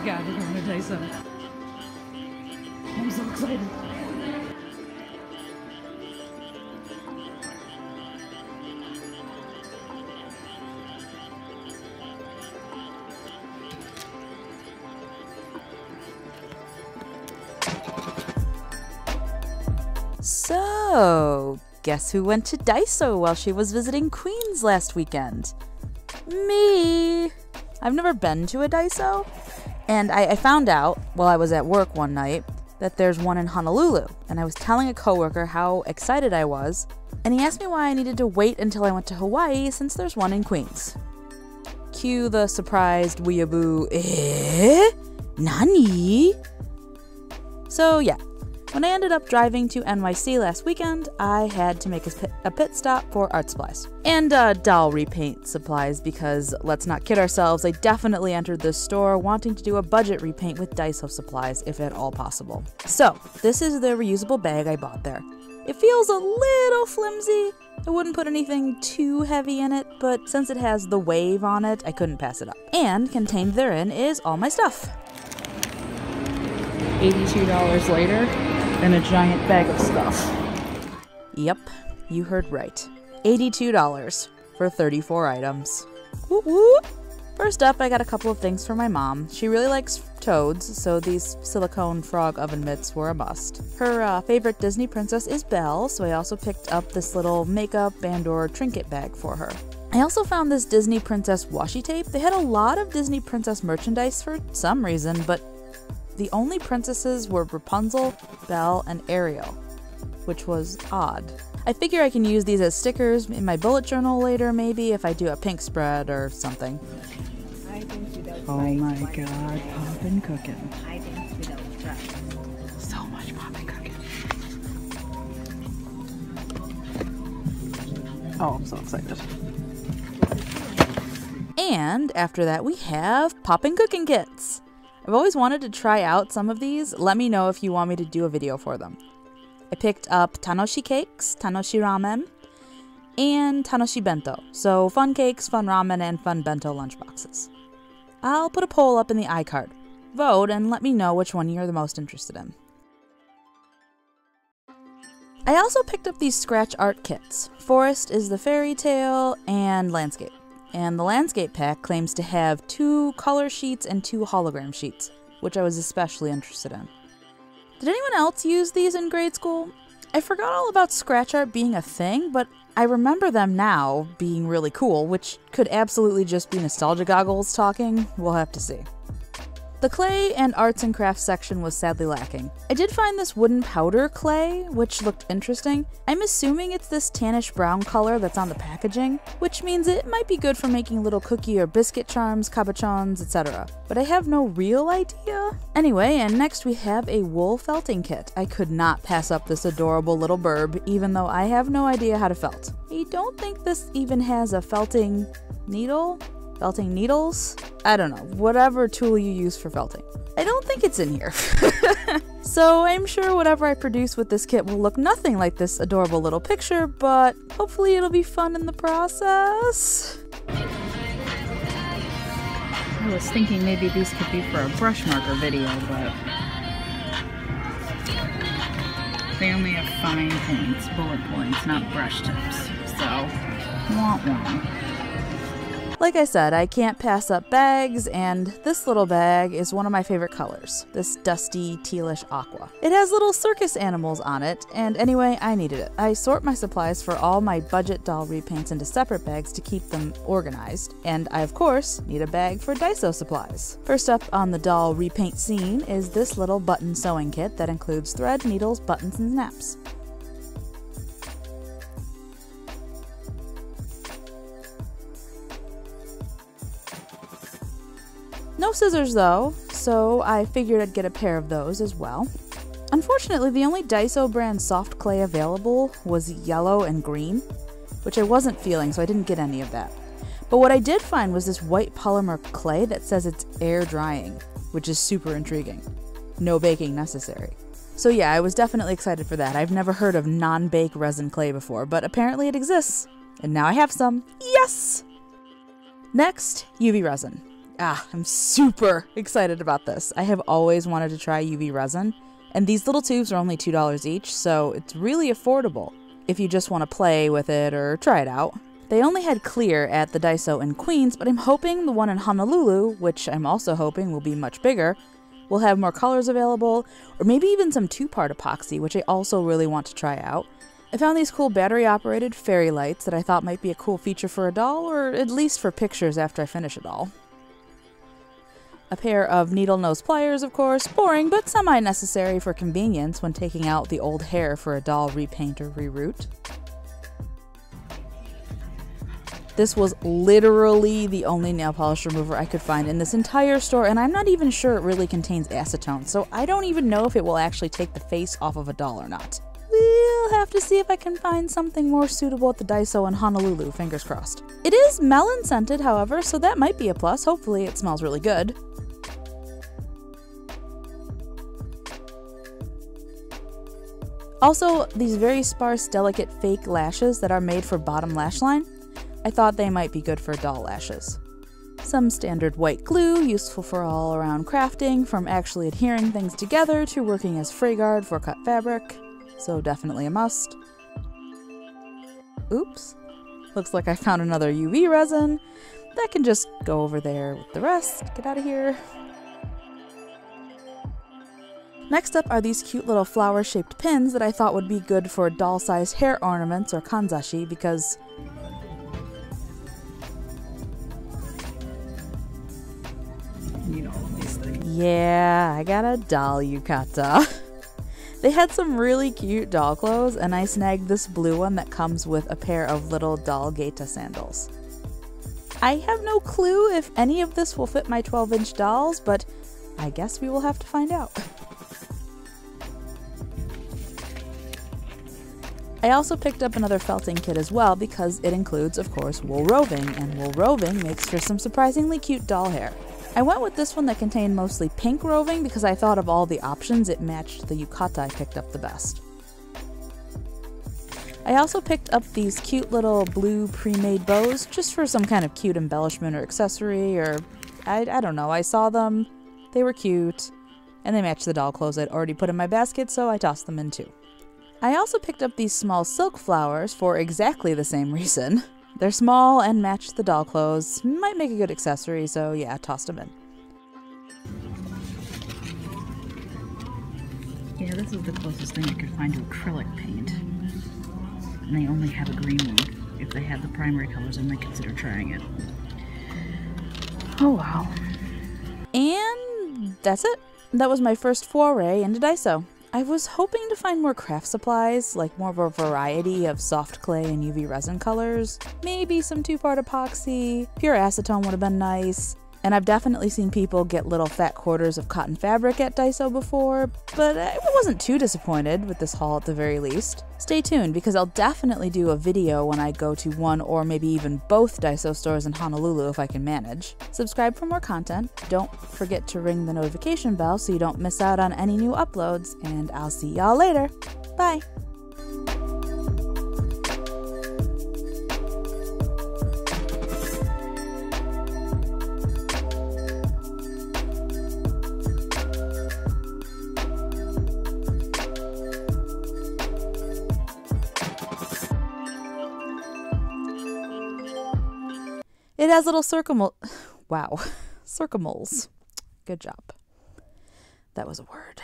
god, we're going to DAISO. I'm so excited. So, guess who went to DAISO while she was visiting Queens last weekend? Me! I've never been to a DAISO, and I found out while I was at work one night that there's one in Honolulu, and I was telling a coworker how excited I was, and he asked me why I needed to wait until I went to Hawaii since there's one in Queens. Cue the surprised weeaboo, Nani? So yeah. When I ended up driving to NYC last weekend, I had to make a pit stop for art supplies. And doll repaint supplies because, let's not kid ourselves, I definitely entered this store wanting to do a budget repaint with DAISO supplies if at all possible. So, this is the reusable bag I bought there. It feels a little flimsy. I wouldn't put anything too heavy in it, but since it has the wave on it, I couldn't pass it up. And contained therein is all my stuff. $82 later. And a giant bag of stuff. Yep, you heard right. $82 for 34 items. Woo woo! First up, I got a couple of things for my mom. She really likes toads, so these silicone frog oven mitts were a must. Her favorite Disney princess is Belle, so I also picked up this little makeup and/or trinket bag for her. I also found this Disney princess washi tape. They had a lot of Disney princess merchandise for some reason, but the only princesses were Rapunzel, Belle, and Ariel, which was odd. I figure I can use these as stickers in my bullet journal later, maybe, if I do a pink spread or something. Oh my god, poppin' cooking. So much poppin' cooking. Oh, I'm so excited. And after that we have poppin' cooking kits. I've always wanted to try out some of these. Let me know if you want me to do a video for them. I picked up Tanoshi cakes, Tanoshi ramen, and Tanoshi bento. So fun cakes, fun ramen, and fun bento lunchboxes. I'll put a poll up in the iCard. Vote and let me know which one you're the most interested in. I also picked up these scratch art kits. Forest is the fairy tale and landscape. And the landscape pack claims to have 2 color sheets and 2 hologram sheets, which I was especially interested in. Did anyone else use these in grade school? I forgot all about scratch art being a thing, but I remember them now being really cool, which could absolutely just be nostalgia goggles talking. We'll have to see. The clay and arts and crafts section was sadly lacking. I did find this wooden powder clay, which looked interesting. I'm assuming it's this tannish brown color that's on the packaging, which means it might be good for making little cookie or biscuit charms, cabochons, etc. But I have no real idea. Anyway, and next we have a wool felting kit. I could not pass up this adorable little burb, even though I have no idea how to felt. I don't think this even has a felting needle? Felting needles? I don't know, whatever tool you use for felting. I don't think it's in here. So I'm sure whatever I produce with this kit will look nothing like this adorable little picture, but hopefully it'll be fun in the process. I was thinking maybe these could be for a brush marker video, but they only have fine points, bullet points, not brush tips. So, wah wah. Like I said, I can't pass up bags, and this little bag is one of my favorite colors, this dusty tealish aqua. It has little circus animals on it, and anyway, I needed it. I sort my supplies for all my budget doll repaints into separate bags to keep them organized, and I of course need a bag for DAISO supplies. First up on the doll repaint scene is this little button sewing kit that includes thread, needles, buttons, and snaps. No scissors though, so I figured I'd get a pair of those as well. Unfortunately, the only DAISO brand soft clay available was yellow and green, which I wasn't feeling, so I didn't get any of that. But what I did find was this white polymer clay that says it's air drying, which is super intriguing. No baking necessary. So yeah, I was definitely excited for that. I've never heard of non-bake resin clay before, but apparently it exists. And now I have some. Yes! Next, UV resin. I'm super excited about this. I have always wanted to try UV resin, and these little tubes are only $2 each, so it's really affordable if you just want to play with it or try it out. They only had clear at the DAISO in Queens, but I'm hoping the one in Honolulu, which I'm also hoping will be much bigger, will have more colors available, or maybe even some two-part epoxy, which I also really want to try out. I found these cool battery-operated fairy lights that I thought might be a cool feature for a doll, or at least for pictures after I finish a doll. A pair of needle nose pliers, of course, boring but semi-necessary for convenience when taking out the old hair for a doll repaint or reroute. This was literally the only nail polish remover I could find in this entire store, and I'm not even sure it really contains acetone, so I don't even know if it will actually take the face off of a doll or not. We'll have to see if I can find something more suitable at the DAISO in Honolulu, fingers crossed. It is melon scented, however, so that might be a plus. Hopefully it smells really good. Also, these very sparse, delicate fake lashes that are made for bottom lash line, I thought they might be good for doll lashes. Some standard white glue, useful for all around crafting, from actually adhering things together to working as fray guard for cut fabric, so definitely a must. Oops, looks like I found another UV resin. That can just go over there with the rest. Get out of here. Next up are these cute little flower-shaped pins that I thought would be good for doll-sized hair ornaments or kanzashi because need all of these things. Yeah, I got a doll yukata. They had some really cute doll clothes, and I snagged this blue one that comes with a pair of little doll gaita sandals. I have no clue if any of this will fit my 12-inch dolls, but I guess we will have to find out. I also picked up another felting kit as well because it includes, of course, wool roving, and wool roving makes for some surprisingly cute doll hair. I went with this one that contained mostly pink roving because I thought of all the options it matched the yukata I picked up the best. I also picked up these cute little blue pre-made bows just for some kind of cute embellishment or accessory, or I don't know, I saw them, they were cute, and they matched the doll clothes I'd already put in my basket, so I tossed them in too. I also picked up these small silk flowers for exactly the same reason. They're small and match the doll clothes. Might make a good accessory, so yeah, tossed them in. Yeah, this is the closest thing I could find to acrylic paint. And they only have a green one. If they had the primary colors, I might consider trying it. Oh wow. And that's it. That was my first foray into DAISO. I was hoping to find more craft supplies, like more of a variety of soft clay and UV resin colors, maybe some two-part epoxy, pure acetone would have been nice, and I've definitely seen people get little fat quarters of cotton fabric at DAISO before, but I wasn't too disappointed with this haul at the very least. Stay tuned because I'll definitely do a video when I go to one or maybe even both DAISO stores in Honolulu if I can manage. Subscribe for more content, don't forget to ring the notification bell so you don't miss out on any new uploads, and I'll see y'all later. Bye! It has little circummoles. Good job. That was a word.